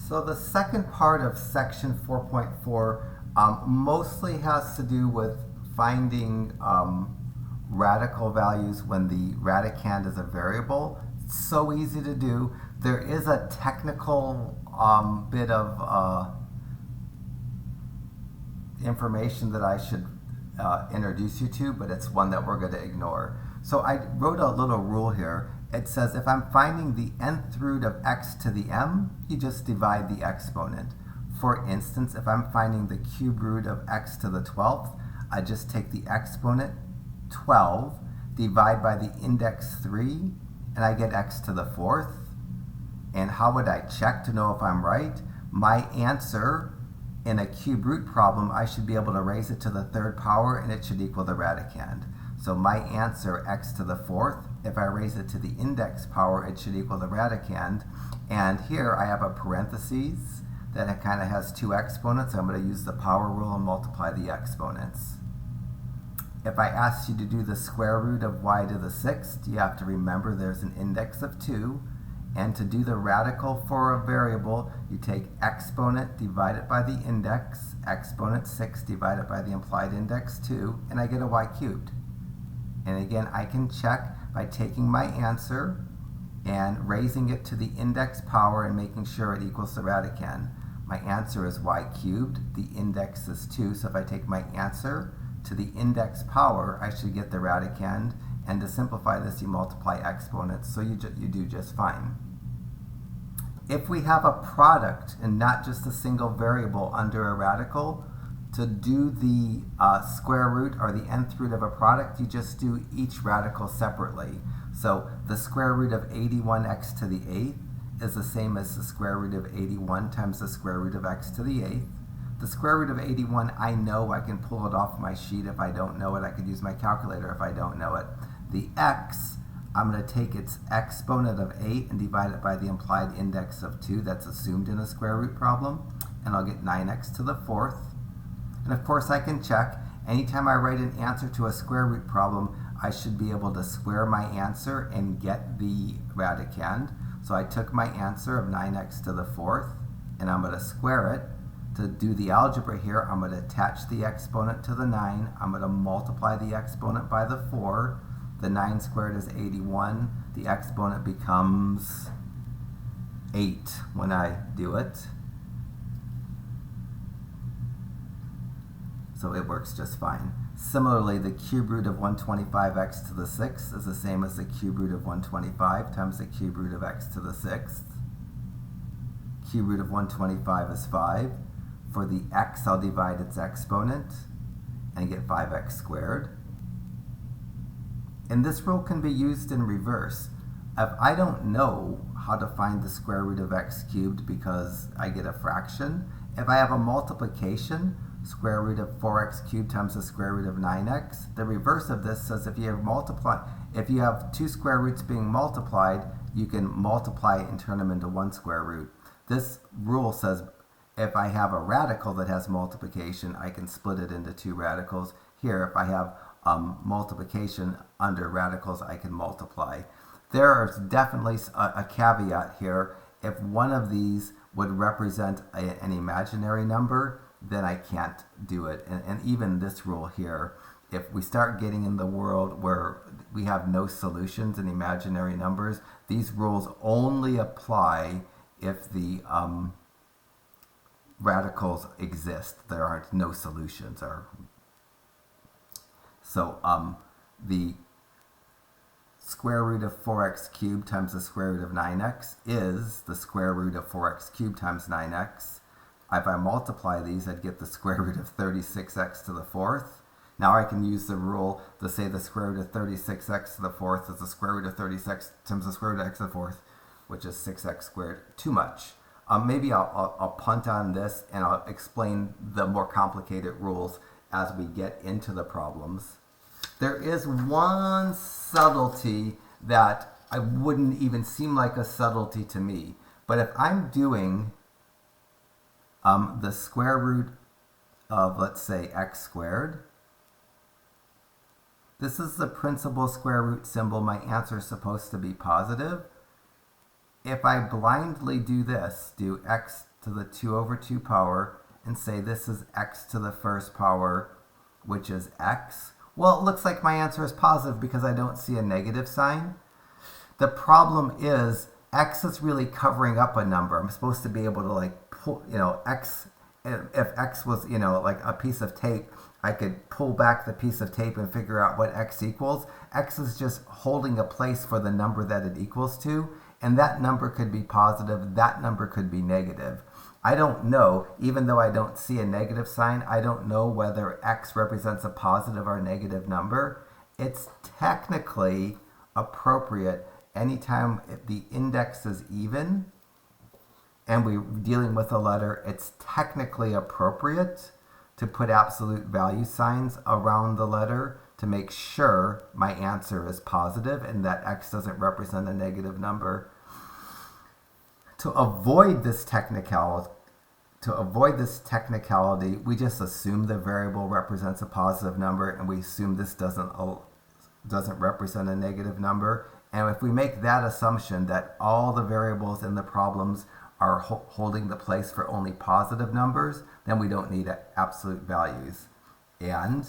So the second part of section 4.4 mostly has to do with finding radical values when the radicand is a variable. It's so easy to do. There is a technical bit of information that I should introduce you to, but it's one that we're going to ignore. So I wrote a little rule here. It says if I'm finding the nth root of x to the m, you just divide the exponent. For instance, if I'm finding the cube root of x to the 12th, I just take the exponent 12, divide by the index 3, and I get x to the 4th. And how would I check to know if I'm right? My answer in a cube root problem, I should be able to raise it to the 3rd power and it should equal the radicand. So my answer, x to the 4th, if I raise it to the index power, it should equal the radicand. And here I have a parentheses that it kind of has two exponents. So I'm going to use the power rule and multiply the exponents. If I asked you to do the square root of y to the 6th, you have to remember there's an index of 2. And to do the radical for a variable, you take exponent divided by the index, exponent 6 divided by the implied index 2, and I get a y cubed. And again, I can check by taking my answer and raising it to the index power and making sure it equals the radicand. My answer is y cubed. The index is 2, so if I take my answer to the index power, I should get the radicand. And to simplify this, you multiply exponents, so you do just fine. If we have a product and not just a single variable under a radical, to do the square root or the nth root of a product, you just do each radical separately. So the square root of 81x to the 8th is the same as the square root of 81 times the square root of x to the 8th. The square root of 81, I know I can pull it off my sheet. If I don't know it, I could use my calculator if I don't know it. The x, I'm going to take its exponent of 8 and divide it by the implied index of 2. That's assumed in a square root problem. And I'll get 9x to the 4th. And of course I can check. Anytime I write an answer to a square root problem, I should be able to square my answer and get the radicand. So I took my answer of 9x to the 4th, and I'm going to square it. To do the algebra here, I'm going to attach the exponent to the 9. I'm going to multiply the exponent by the 4. The 9 squared is 81. The exponent becomes 8 when I do it. So it works just fine. Similarly, the cube root of 125x to the 6th is the same as the cube root of 125 times the cube root of x to the 6th. Cube root of 125 is 5. For the x, I'll divide its exponent and get 5x squared. And this rule can be used in reverse. If I don't know how to find the square root of x cubed because I get a fraction, if I have a multiplication, square root of 4x cubed times the square root of 9x, the reverse of this says if you have two square roots being multiplied, you can multiply and turn them into one square root. This rule says if I have a radical that has multiplication, I can split it into two radicals. Here, if I have multiplication under radicals, I can multiply. There is definitely a caveat here. If one of these would represent an imaginary number, then I can't do it. And even this rule here, if we start getting in the world where we have no solutions in imaginary numbers, these rules only apply if the radicals exist. There aren't no solutions. So the square root of 4x cubed times the square root of 9x is the square root of 4x cubed times 9x. If I multiply these, I'd get the square root of 36x to the 4th. Now I can use the rule to say the square root of 36x to the 4th is the square root of 36 times the square root of x to the 4th, which is 6x squared. Too much. Maybe I'll punt on this and I'll explain the more complicated rules as we get into the problems. There is one subtlety that I wouldn't even seem like a subtlety to me. But if I'm doing the square root of, let's say, x squared, this is the principal square root symbol. My answer is supposed to be positive. If I blindly do this, do x to the 2 over 2 power and say this is x to the first power, which is x. Well, it looks like my answer is positive because I don't see a negative sign. The problem is x is really covering up a number. I'm supposed to be able to like pull, x, if x was, like a piece of tape, I could pull back the piece of tape and figure out what x equals. X is just holding a place for the number that it equals to, and that number could be positive, that number could be negative. I don't know, even though I don't see a negative sign, I don't know whether x represents a positive or negative number. It's technically appropriate anytime the index is even and we're dealing with a letter, it's technically appropriate to put absolute value signs around the letter to make sure my answer is positive and that x doesn't represent a negative number. To avoid this technicality, we just assume the variable represents a positive number and we assume this doesn't represent a negative number. And if we make that assumption that all the variables in the problems are holding the place for only positive numbers, then we don't need absolute values. And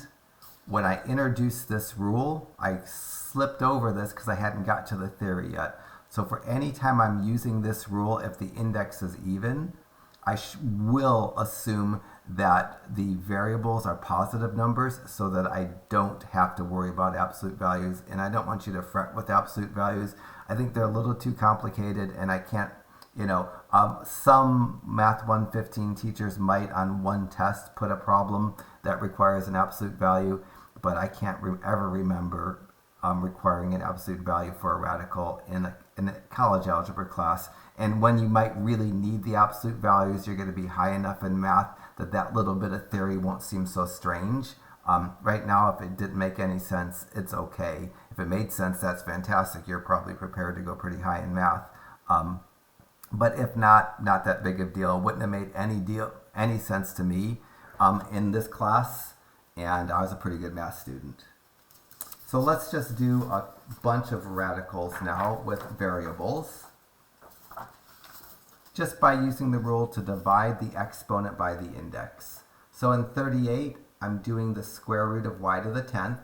when I introduced this rule, I slipped over this because I hadn't got to the theory yet. So for any time I'm using this rule, if the index is even, I will assume that the variables are positive numbers so that I don't have to worry about absolute values. And I don't want you to fret with absolute values. I think they're a little too complicated and I can't, some Math 115 teachers might on one test put a problem that requires an absolute value, but I can't ever remember requiring an absolute value for a radical in a college algebra class. And when you might really need the absolute values, you're going to be high enough in math that that little bit of theory won't seem so strange. Right now, if it didn't make any sense, it's okay. If it made sense, that's fantastic. You're probably prepared to go pretty high in math. But if not that big of a deal. Wouldn't have made any sense to me in this class, and I was a pretty good math student. So let's just do a bunch of radicals now with variables, just by using the rule to divide the exponent by the index. So in 38, I'm doing the square root of y to the 10th.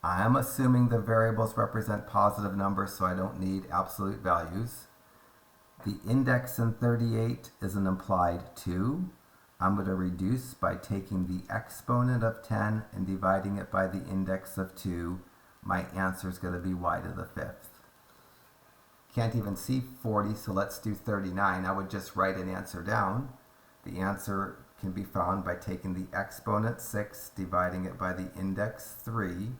I'm assuming the variables represent positive numbers, so I don't need absolute values. The index in 38 is an implied 2. I'm going to reduce by taking the exponent of 10 and dividing it by the index of 2. My answer is going to be y to the 5th. Can't even see 40, so let's do 39. I would just write an answer down. The answer can be found by taking the exponent 6, dividing it by the index 3,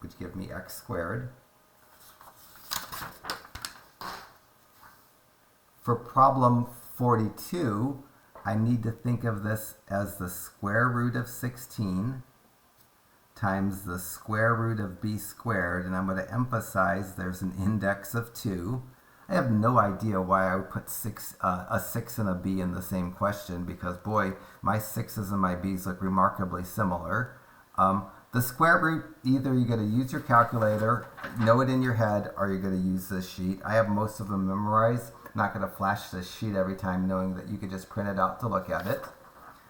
which gives me x squared. For problem 42, I need to think of this as the square root of 16 times the square root of b squared, and I'm going to emphasize there's an index of 2. I have no idea why I would put a 6 and a b in the same question, because boy, my 6's and my b's look remarkably similar. The square root, either you're going to use your calculator, know it in your head, or you're going to use this sheet. I have most of them memorized. I'm not going to flash this sheet every time, knowing that you could just print it out to look at it.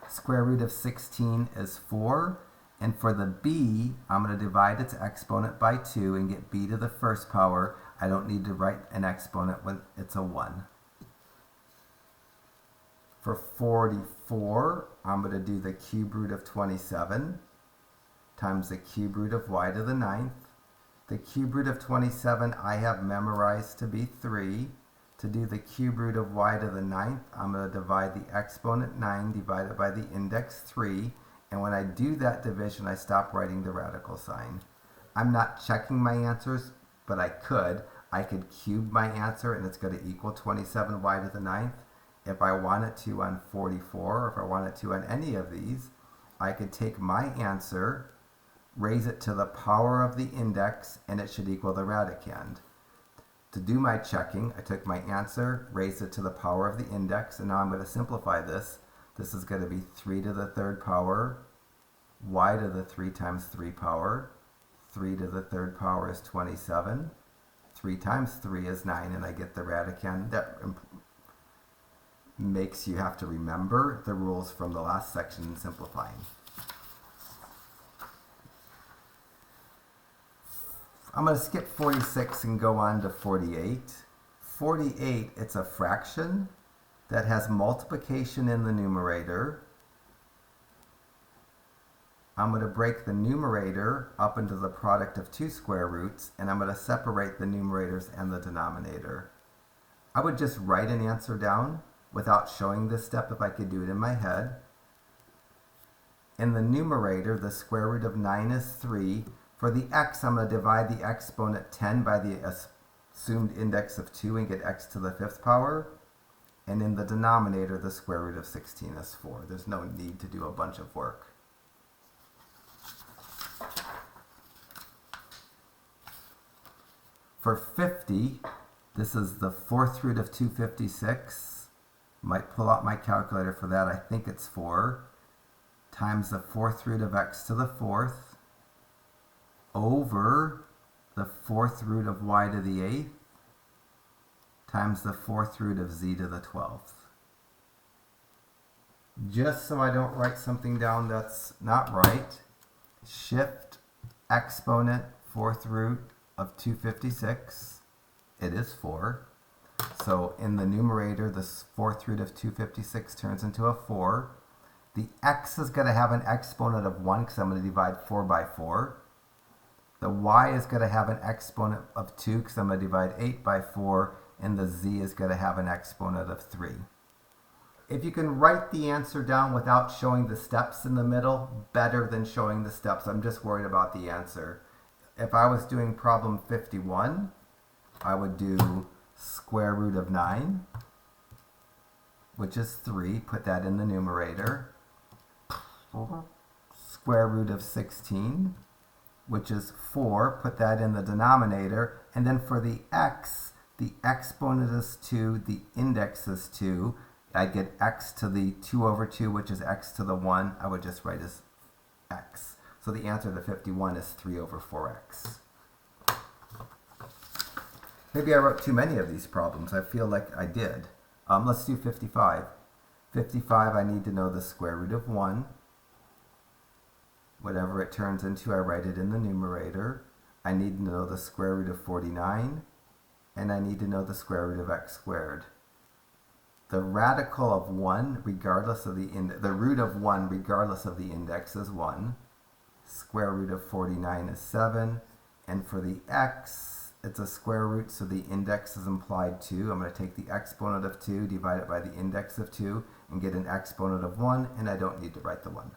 Square root of 16 is 4. And for the b, I'm going to divide its exponent by 2 and get b to the first power. I don't need to write an exponent when it's a 1. For 44, I'm going to do the cube root of 27 times the cube root of y to the 9th. The cube root of 27 I have memorized to be 3. To do the cube root of y to the 9th, I'm going to divide the exponent 9 divided by the index 3. And when I do that division, I stop writing the radical sign. I'm not checking my answers, but I could. I could cube my answer, and it's going to equal 27y to the 9th. If I wanted to on 44, or if I wanted to on any of these, I could take my answer, raise it to the power of the index, and it should equal the radicand. To do my checking, I took my answer, raised it to the power of the index, and now I'm going to simplify this. This is going to be 3 to the 3rd power, y to the 3 times 3 power. 3 to the 3rd power is 27. 3 times 3 is 9, and I get the radicand. makes you have to remember the rules from the last section in simplifying. I'm going to skip 46 and go on to 48. 48, it's a fraction that has multiplication in the numerator. I'm going to break the numerator up into the product of two square roots, and I'm going to separate the numerators and the denominator. I would just write an answer down without showing this step if I could do it in my head. In the numerator, the square root of 9 is 3. For the x, I'm going to divide the exponent 10 by the assumed index of 2 and get x to the 5th power. And in the denominator, the square root of 16 is 4. There's no need to do a bunch of work. For 50, this is the 4th root of 256. Might pull out my calculator for that. I think it's 4. Times the 4th root of x to the 4th over the 4th root of y to the 8th times the 4th root of z to the 12th. Just so I don't write something down that's not right, shift exponent 4th root of 256. It is 4. So in the numerator, the 4th root of 256 turns into a 4. The x is going to have an exponent of 1 because I'm going to divide 4 by 4. The y is going to have an exponent of 2 because I'm going to divide 8 by 4. And the z is going to have an exponent of 3. If you can write the answer down without showing the steps in the middle, better than showing the steps. I'm just worried about the answer. If I was doing problem 51, I would do square root of 9, which is 3. Put that in the numerator. Square root of 16, which is 4. Put that in the denominator. And then for the x, the exponent is 2, the index is 2. I get x to the 2 over 2, which is x to the 1. I would just write as x. So the answer to 51 is 3 over 4x. Maybe I wrote too many of these problems. I feel like I did. Let's do 55. 55, I need to know the square root of 1. Whatever it turns into, I write it in the numerator. I need to know the square root of 49. And I need to know the square root of x squared. The radical of 1, regardless of the root of 1, regardless of the index, is 1. Square root of 49 is 7. And for the x, it's a square root, so the index is implied 2. I'm going to take the exponent of 2, divide it by the index of 2, and get an exponent of 1, and I don't need to write the 1.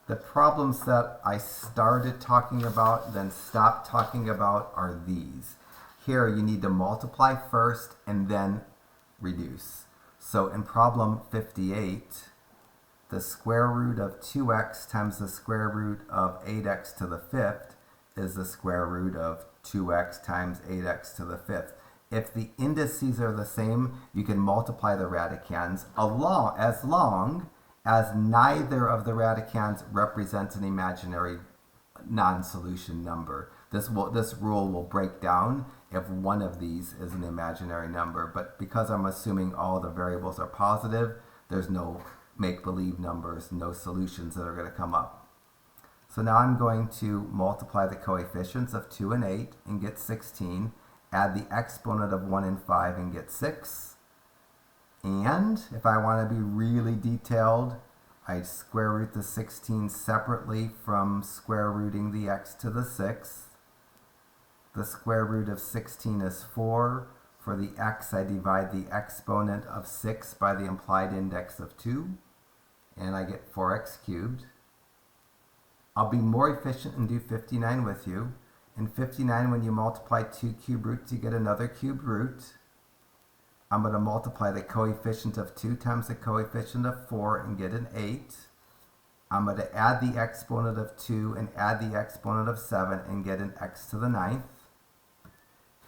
The problems that I started talking about, then stopped talking about, are these. Here you need to multiply first and then reduce. So in problem 58, the square root of 2x times the square root of 8x to the 5th is the square root of 2x times 8x to the 5th. If the indices are the same, you can multiply the radicands as long as neither of the radicands represents an imaginary non-solution number. This rule will break down if one of these is an imaginary number, but because I'm assuming all the variables are positive, there's no make-believe numbers, no solutions that are going to come up. So now I'm going to multiply the coefficients of 2 and 8 and get 16, add the exponent of 1 and 5 and get 6. And if I want to be really detailed, I square root the 16 separately from square rooting the x to the 6th. The square root of 16 is 4. For the x, I divide the exponent of 6 by the implied index of 2, and I get 4x cubed. I'll be more efficient and do 59 with you. In 59, when you multiply 2 cube roots, you get another cube root. I'm going to multiply the coefficient of 2 times the coefficient of 4 and get an 8. I'm going to add the exponent of 2 and add the exponent of 7 and get an x to the 9th.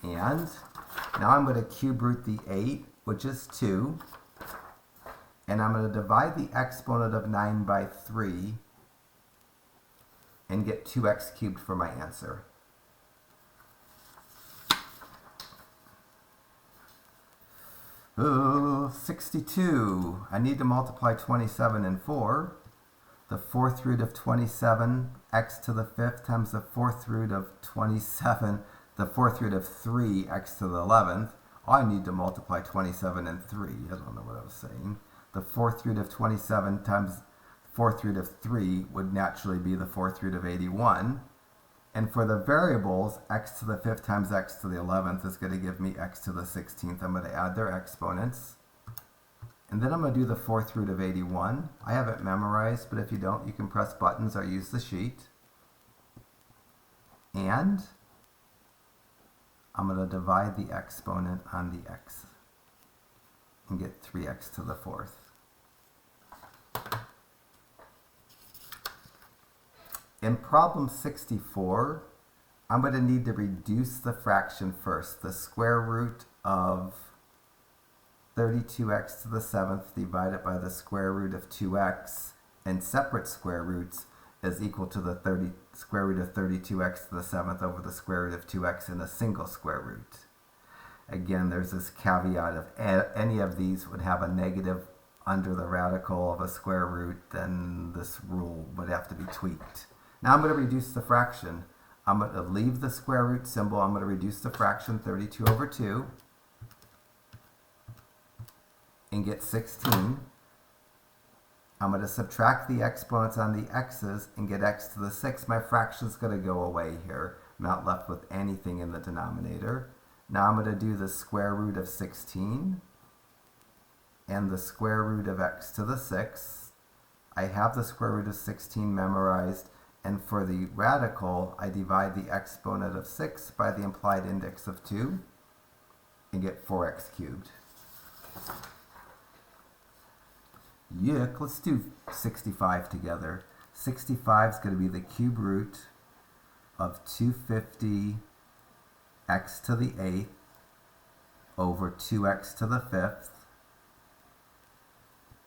And now I'm going to cube root the 8, which is 2. And I'm going to divide the exponent of 9 by 3 and get 2x cubed for my answer. Ooh, 62. I need to multiply 27 and 4. The fourth root of 27, x to the fifth times the fourth root of 27, the fourth root of 3, x to the 11th. I need to multiply 27 and 3. I don't know what I was saying. The fourth root of 27 times fourth root of 3 would naturally be the fourth root of 81. And for the variables, x to the fifth times x to the 11th is going to give me x to the 16th. I'm going to add their exponents. And then I'm going to do the fourth root of 81. I have it memorized, but if you don't, you can press buttons or use the sheet. And I'm going to divide the exponent on the x and get 3x to the fourth. In problem 64, I'm going to need to reduce the fraction first. The square root of 32x to the 7th divided by the square root of 2x in separate square roots is equal to the square root of 32x to the 7th over the square root of 2x in a single square root. Again, there's this caveat of any of these would have a negative under the radical of a square root, then this rule would have to be tweaked. Now I'm going to reduce the fraction. I'm going to leave the square root symbol. I'm going to reduce the fraction 32 over 2 and get 16. I'm going to subtract the exponents on the x's and get x to the 6th. My fraction's going to go away here. I'm not left with anything in the denominator. Now I'm going to do the square root of 16 and the square root of x to the 6th. I have the square root of 16 memorized, and for the radical, I divide the exponent of 6 by the implied index of 2 and get 4x cubed. Yuck, let's do 65 together. 65 is going to be the cube root of 250 x to the 8th over 2x to the 5th.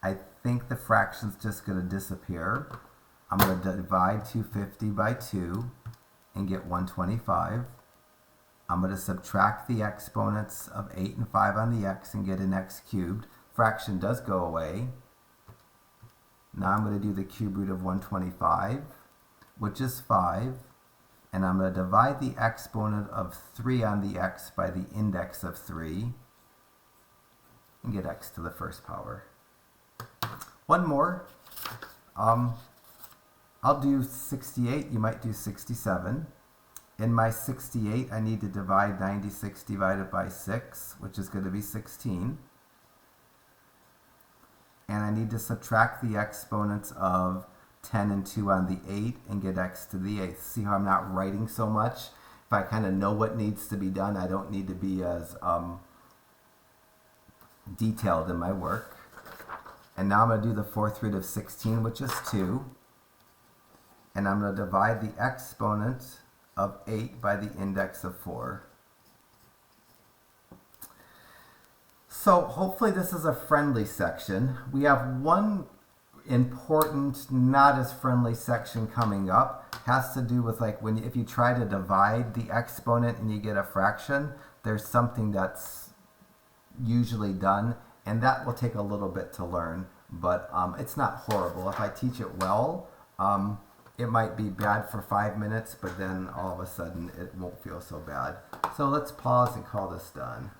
I think the fraction's just going to disappear. I'm going to divide 250 by 2 and get 125. I'm going to subtract the exponents of 8 and 5 on the x and get an x cubed. Fraction does go away. Now I'm going to do the cube root of 125, which is 5. And I'm going to divide the exponent of 3 on the x by the index of 3 and get x to the first power. One more. I'll do 68. You might do 67. In my 68, I need to divide 96 divided by 6, which is going to be 16. And I need to subtract the exponents of 10 and 2 on the 8 and get x to the 8th. See how I'm not writing so much? If I kind of know what needs to be done, I don't need to be as detailed in my work. And now I'm going to do the fourth root of 16, which is 2. And I'm going to divide the exponent of 8 by the index of 4. So hopefully this is a friendly section. We have one important, not as friendly section coming up. Has to do with like if you try to divide the exponent and you get a fraction, there's something that's usually done, and that will take a little bit to learn, but it's not horrible. If I teach it well, it might be bad for 5 minutes, but then all of a sudden it won't feel so bad. So let's pause and call this done.